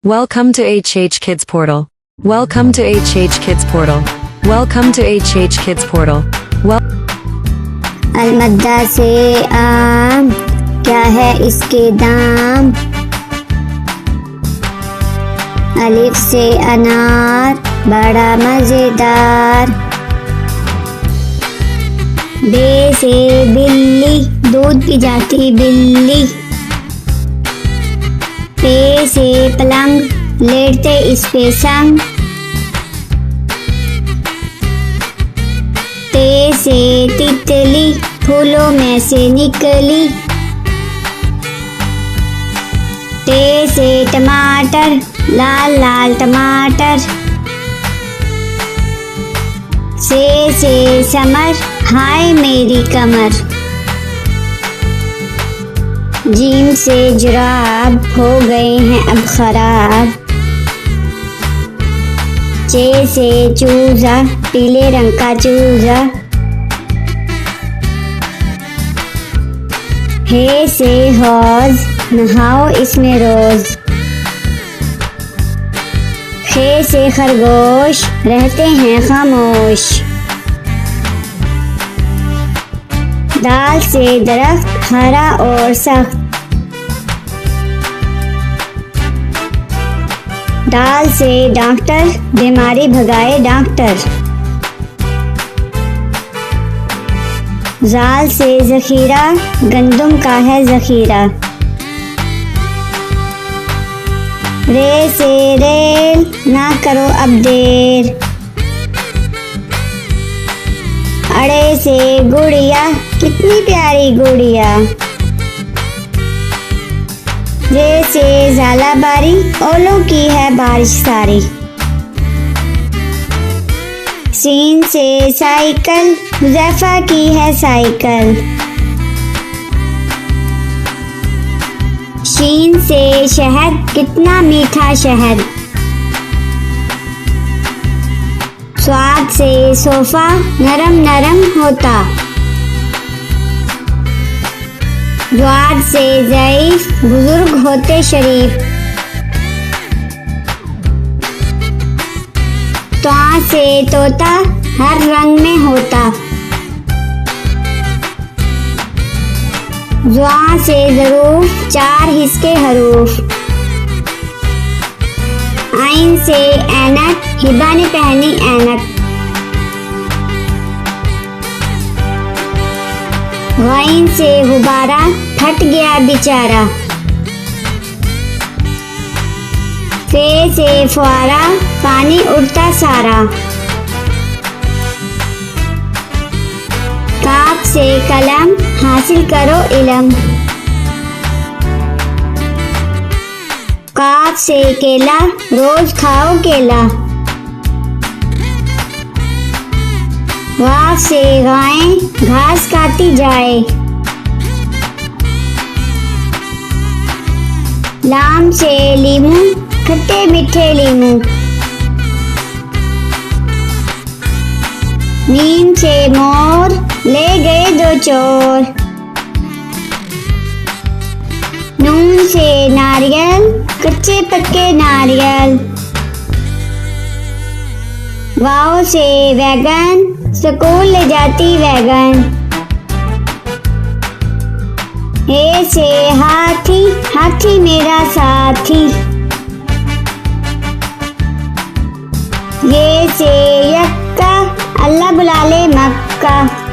Welcome to HH Kids Portal. Welcome to HH Kids Portal. Welcome to HH Kids Portal. अलमद्दा से आम, क्या है इसके दाम। अलिफ से अनार, बड़ा मजेदार। बे से बिल्ली, दूध पी जाती बिल्ली। पे से पलंग, लेटते इस पे संग। ते से तितली, फूलों में से निकली। टे से टमाटर, लाल लाल टमाटर। से समर, हाय मेरी कमर। जीम से जुराब, हो गए हैं अब खराब। चे से चूजा, पीले रंग का चूजा। हे से हौज, नहाओ इसमें रोज। खे से खरगोश, रहते हैं खामोश। दाल से दरख्त, हरा और सख्त। दाल से डॉक्टर, बीमारी भगाए डॉक्टर। जाल से जखीरा, गंदम का है जखीरा। रे से रेल, ना करो अब देर। अड़े से गुड़िया, कितनी प्यारी गुड़िया। रे से झालाबारी, ओलों की है बारिश सारी। सीन से साइकिल, हुज़ैफा की है साइकिल। शीन से शहद, कितना मीठा शहद। स्वाद से सोफा, नरम नरम होता। द्वाद से ज़ईफ, बुजुर्ग होते शरीफ। त्वा से तोता, हर रंग में होता। ज़्वा से ज़रूफ, चार हिस्से हरूफ। आइन से ऐनक, हिबा ने पहनी ऐनक। गाइन से गुब्बारा, फट गया बेचारा। फे से फुआरा, पानी उड़ता सारा। काफ से कलम, हासिल करो इल्म। काफ से केला, रोज खाओ केला। वाफ से गाय, घास खाती जाए। लाम से लीमू, खट्टे मीठे लीमू। मीम से मोर, ले गए दो चोर। नून से नारियल, कच्चे पक्के नारियल। वाव से वैगन, स्कूल ले जाती वैगन। हे से हाथी, हाथी मेरा साथी। ये से यक्का, अल्लाह बुला ले मक्का।